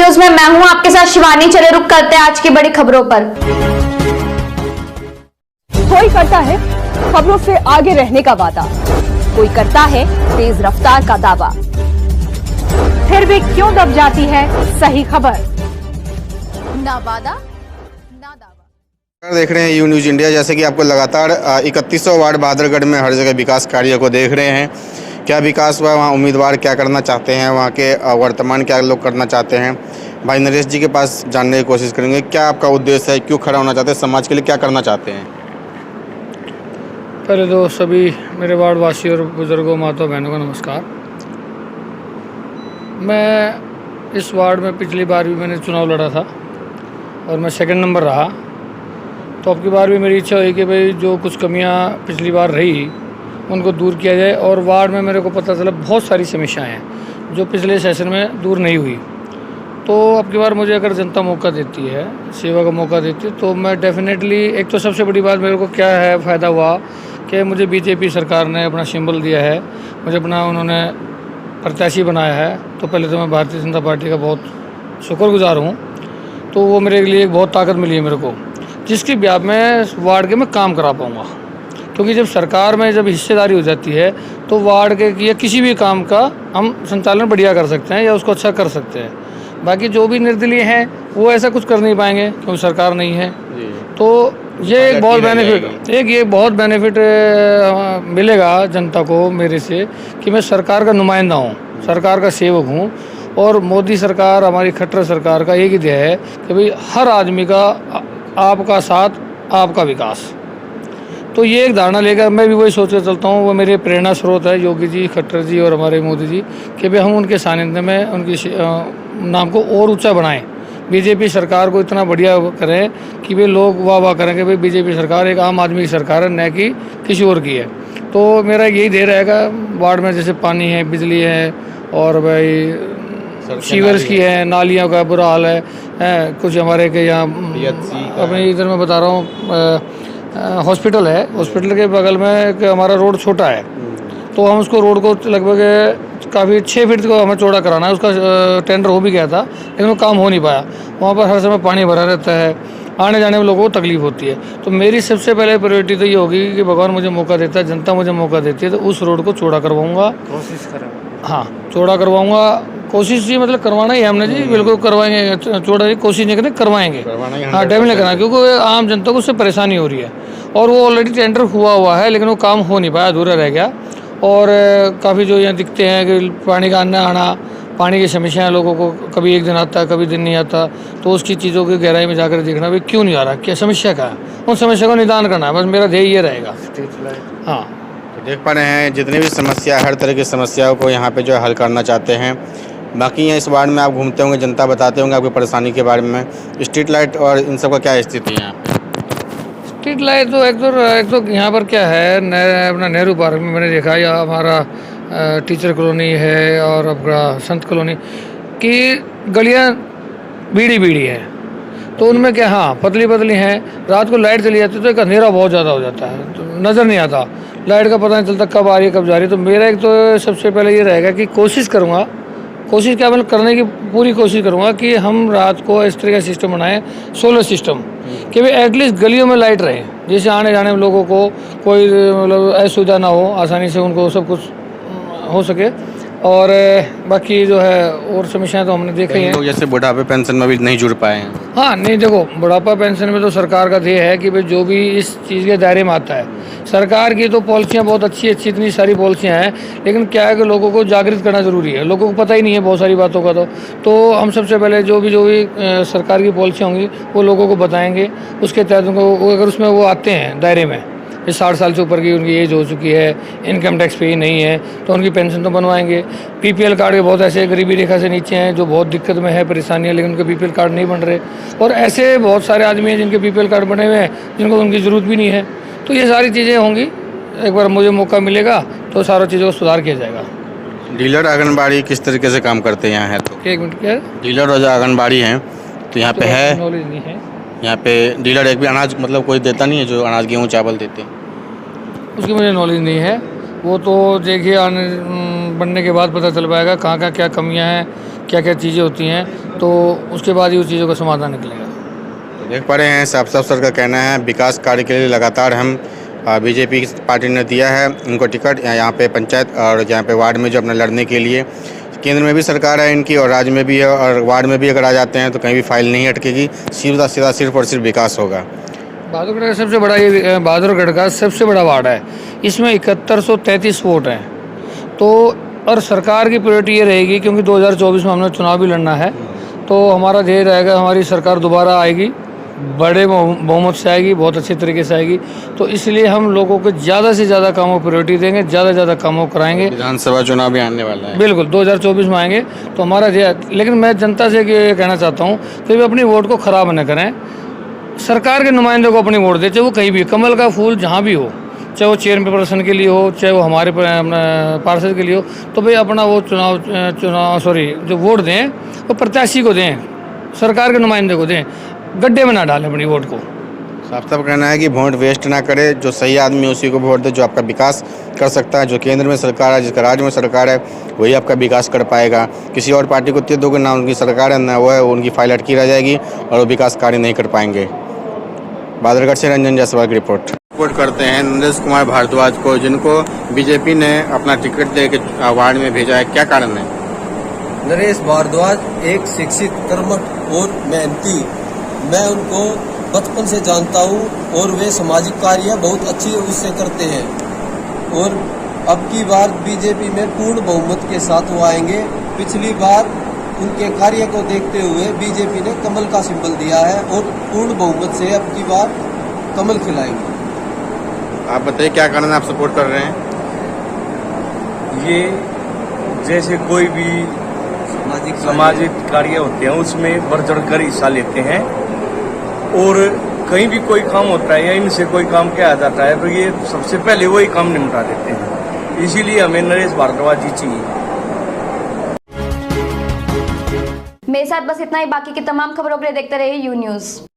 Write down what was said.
News में मैं हूं आपके साथ शिवानी। चले रुक करते हैं आज की बड़ी खबरों पर। कोई करता है खबरों से आगे रहने का वादा, कोई करता है तेज रफ्तार का दावा, फिर भी क्यों दब जाती है सही खबर? ना वादा ना दावा। देख रहे हैं यू न्यूज इंडिया। जैसे कि आपको लगातार 3100 वार्ड बहादुरगढ़ में हर जगह विकास कार्य को देख रहे हैं। क्या विकास हुआ, वहाँ उम्मीदवार क्या करना चाहते हैं, वहाँ के वर्तमान क्या लोग करना चाहते हैं, भाई नरेश जी के पास जानने की कोशिश करेंगे। क्या आपका उद्देश्य है, क्यों खड़ा होना चाहते हैं, समाज के लिए क्या करना चाहते हैं? पहले तो सभी मेरे वार्ड वासी और बुजुर्गों, माता बहनों को नमस्कार। मैं इस वार्ड में पिछली बार भी मैंने चुनाव लड़ा था और मैं सेकंड नंबर रहा। तो अब की बार भी मेरी इच्छा हुई कि भाई जो कुछ कमियां पिछली बार रही उनको दूर किया जाए। और वार्ड में मेरे को पता चला बहुत सारी समस्याएं हैं जो पिछले सेशन में दूर नहीं हुई। तो अब की बार मुझे अगर जनता मौका देती है, सेवा का मौका देती है, तो मैं डेफिनेटली, एक तो सबसे बड़ी बात मेरे को क्या है फ़ायदा हुआ कि मुझे बीजेपी सरकार ने अपना सिंबल दिया है, मुझे अपना उन्होंने प्रत्याशी बनाया है। तो पहले तो मैं भारतीय जनता पार्टी का बहुत शुक्रगुजार हूँ। तो वो मेरे लिए एक बहुत ताकत मिली है मेरे को, जिसकी ब्याह में वार्ड के मैं काम करा पाऊँगा। क्योंकि जब सरकार में जब हिस्सेदारी हो जाती है तो वार्ड के या किसी भी काम का हम संचालन बढ़िया कर सकते हैं या उसको अच्छा कर सकते हैं। बाकी जो भी निर्दलीय हैं वो ऐसा कुछ कर नहीं पाएंगे क्योंकि सरकार नहीं है। तो ये एक बहुत बेनिफिट, ये बहुत बेनिफिट मिलेगा जनता को मेरे से कि मैं सरकार का नुमाइंदा हूँ, सरकार का सेवक हूँ। और मोदी सरकार, हमारी खट्टर सरकार का एक ही ध्येय है कि भाई हर आदमी का आपका साथ, आपका विकास। तो ये एक धारणा लेकर मैं भी वही सोच कर चलता हूँ। वो मेरे प्रेरणा स्रोत है योगी जी, खट्टर जी और हमारे मोदी जी, कि भाई हम उनके सानिध्य में उनकी नाम को और ऊंचा बनाएं, बीजेपी सरकार को इतना बढ़िया करें कि वे लोग वाह वाह करें कि भाई बीजेपी सरकार एक आम आदमी की सरकार है, न कि किसी और की है। तो मेरा यही ध्येय रहेगा। वार्ड में जैसे पानी है, बिजली है और भाई सीवर्स की है, नालियों का बुरा हाल है। कुछ हमारे के यहाँ अपने इधर मैं बता रहा हूँ हॉस्पिटल है, हॉस्पिटल के बगल में एक हमारा रोड छोटा है। तो हम उसको रोड को लगभग काफ़ी 6 फीट को हमें चौड़ा कराना है। उसका टेंडर हो भी गया था लेकिन वो काम हो नहीं पाया। वहाँ पर हर समय पानी भरा रहता है, आने जाने में लोगों को तकलीफ होती है। तो मेरी सबसे पहले प्रायोरिटी तो ये होगी कि भगवान मुझे मौका देता है, जनता मुझे मौका देती है, तो उस रोड को चौड़ा करवाऊँगा, कोशिश करें। हाँ, चौड़ा करवाऊँगा। कोशिश ही मतलब करवाना ही है हमने जी, बिल्कुल करवाएंगे। चौड़ा ही कोशिश नहीं करते, करवाएंगे। हाँ, डेफिनेटली करना, क्योंकि आम जनता को उससे परेशानी हो रही है। और वो ऑलरेडी टेंडर हुआ है लेकिन वो काम हो नहीं पाया, अधूरा रह गया। और काफ़ी जो यहाँ दिखते हैं कि पानी का आना, पानी की समस्याएं लोगों को, कभी एक दिन आता है, कभी दिन नहीं आता। तो उसकी चीज़ों की गहराई में जाकर देखना भाई क्यों नहीं आ रहा, क्या समस्या का है, उन समस्या को निदान करना है। बस मेरा ध्येय ये रहेगा। हाँ, तो देख पा रहे हैं जितनी भी समस्या, हर तरह की समस्याओं को यहाँ पे जो है हल करना चाहते हैं। बाकी यहाँ इस वार्ड में आप घूमते होंगे, जनता बताते होंगे आपकी परेशानी के बारे में। स्ट्रीट लाइट और इन सब का क्या स्थिति है यहाँ पे? स्ट्रीट लाइट तो एक तो यहाँ पर क्या है, अपना नेहरू पार्क में मैंने देखा, या हमारा टीचर कॉलोनी है और अपना संत कॉलोनी की गलियाँ बीड़ी है। तो उनमें क्या, हाँ पतली हैं। रात को लाइट चली जाती है तो एक अंधेरा बहुत ज़्यादा हो जाता है, तो नज़र नहीं आता, लाइट का पता नहीं चलता कब आ रही है कब जा रही है। तो मेरा एक तो सबसे पहले ये रहेगा कि कोशिश क्या मतलब करने की पूरी कोशिश करूँगा कि हम रात को इस तरह का सिस्टम बनाएं, सोलर सिस्टम, कि भाई एटलीस्ट गलियों में लाइट रहे, जिससे आने जाने में लोगों को कोई मतलब असुविधा ना हो, आसानी से उनको सब कुछ हो सके। और बाकी जो है और समस्याएं तो हमने देखी हैं, जैसे बुढ़ापे पेंशन में भी नहीं जुड़ पाए हैं। हाँ, नहीं देखो, बुढ़ापा पेंशन में तो सरकार का ध्येय है कि भाई जो भी इस चीज़ के दायरे में आता है, सरकार की तो पॉलिसियाँ बहुत अच्छी इतनी सारी पॉलिसियाँ हैं, लेकिन क्या है कि लोगों को जागृत करना ज़रूरी है। लोगों को पता ही नहीं है बहुत सारी बातों का। तो हम सबसे पहले जो भी सरकार की पॉलिसियाँ होंगी वो लोगों को बताएंगे। उसके तहत उनको, अगर उसमें वो आते हैं दायरे में, 60 साल से ऊपर की उनकी एज हो चुकी है, इनकम टैक्स पे नहीं है, तो उनकी पेंशन तो बनवाएंगे। पीपीएल कार्ड के बहुत ऐसे गरीबी रेखा से नीचे हैं जो बहुत दिक्कत में है, परेशानी है, लेकिन उनके पीपीएल कार्ड नहीं बन रहे। और ऐसे बहुत सारे आदमी हैं जिनके पीपीएल कार्ड बने हुए हैं, जिनको उनकी ज़रूरत भी नहीं है। तो ये सारी चीज़ें होंगी। एक बार मुझे मौका मिलेगा तो सारी चीज़ों को सुधार किया जाएगा। डीलर आंगनबाड़ी किस तरीके से काम करते हैं यहाँ है? तो एक मिनट, क्या डीलर और जो आंगनबाड़ी हैं तो यहाँ पे है, नॉलेज नहीं है। यहाँ पे डीलर एक भी अनाज मतलब कोई देता नहीं है, जो अनाज गेहूँ चावल देते हैं उसकी मुझे नॉलेज नहीं है। वो तो देखिए बनने के बाद पता चल पाएगा कहाँ क्या कमियां हैं, क्या क्या चीज़ें होती हैं, तो उसके बाद ही उस चीज़ों का समाधान निकलेगा। देख पा रहे हैं साफ साफ सर का कहना है विकास कार्य के लिए लगातार हम बीजेपी पार्टी ने दिया है इनको टिकट यहाँ पे पंचायत और यहाँ पे वार्ड में जो अपना लड़ने के लिए। केंद्र में भी सरकार है इनकी और राज्य में भी है, और वार्ड में भी अगर आ जाते हैं तो कहीं भी फाइल नहीं अटकेगी, सीधा सीधा सिर्फ और सिर्फ विकास होगा। बहादुरगढ़ का सबसे बड़ा ये बहादुरगढ़ का सबसे बड़ा वार्ड है, इसमें 7133 वोट हैं। तो और सरकार की प्रायोरिटी ये रहेगी, क्योंकि 2024 में हमने चुनाव भी लड़ना है, तो हमारा ध्येय रहेगा हमारी सरकार दोबारा आएगी, बड़े बहुमत से आएगी, बहुत अच्छे तरीके से आएगी। तो इसलिए हम लोगों को ज़्यादा से ज़्यादा कामों को प्रायोरिटी देंगे, ज़्यादा से ज़्यादा कामों को कराएंगे। विधानसभा चुनाव भी आने वाला है, बिल्कुल 2024 में आएंगे तो हमारा ध्येय। लेकिन मैं जनता से ये कहना चाहता हूँ कि वे अपनी वोट को ख़राब न करें, सरकार के नुमाइंदे को अपनी वोट दें, चाहे वो कहीं भी, कमल का फूल जहाँ भी हो, चाहे वो चेयरपर्सन के लिए हो, चाहे वो हमारे पार्षद के लिए हो, तो भाई अपना वो जो वोट दें वो प्रत्याशी को दें, सरकार के नुमाइंदे को दें, गड्ढे में ना डालें अपनी वोट को। साफ साफ कहना है कि वोट वेस्ट ना करे, जो सही आदमी है उसी को वोट दे, जो आपका विकास कर सकता है। जो केंद्र में सरकार है, जिसका राज्य में सरकार है, वही आपका विकास कर पाएगा। किसी और पार्टी को दोगे ना, उनकी सरकार है ना वो है, उनकी फाइल अटकी रह जाएगी और वो विकास कार्य नहीं कर पाएंगे। बहादुरगढ़ से रंजन जायसवाल की रिपोर्ट। रिपोर्ट करते हैं नरेश कुमार भारद्वाज को, जिनको बीजेपी ने अपना टिकट दे के वार्ड में भेजा है, क्या कारण है? नरेश भारद्वाज एक शिक्षित, कर्मठ और मेहनती, मैं उनको बचपन से जानता हूँ और वे सामाजिक कार्य बहुत अच्छी उससे करते हैं। और अब की बार बीजेपी में पूर्ण बहुमत के साथ वो आएंगे। पिछली बार उनके कार्य को देखते हुए बीजेपी ने कमल का सिंबल दिया है और पूर्ण बहुमत से अब की बार कमल खिलाएंगे। आप बताइए क्या कारण आप सपोर्ट कर रहे हैं? ये जैसे कोई भी सामाजिक कार्य होते हैं उसमें बढ़ चढ़कर हिस्सा लेते हैं, और कहीं भी कोई काम होता है या इनसे कोई काम किया जाता है तो ये सबसे पहले वही काम निपटा देते हैं। इसीलिए हमें नरेश भारद्वाज जी चाहिए। मेरे साथ बस इतना ही। बाकी की तमाम खबरों के लिए देखते रहिए यू न्यूज़।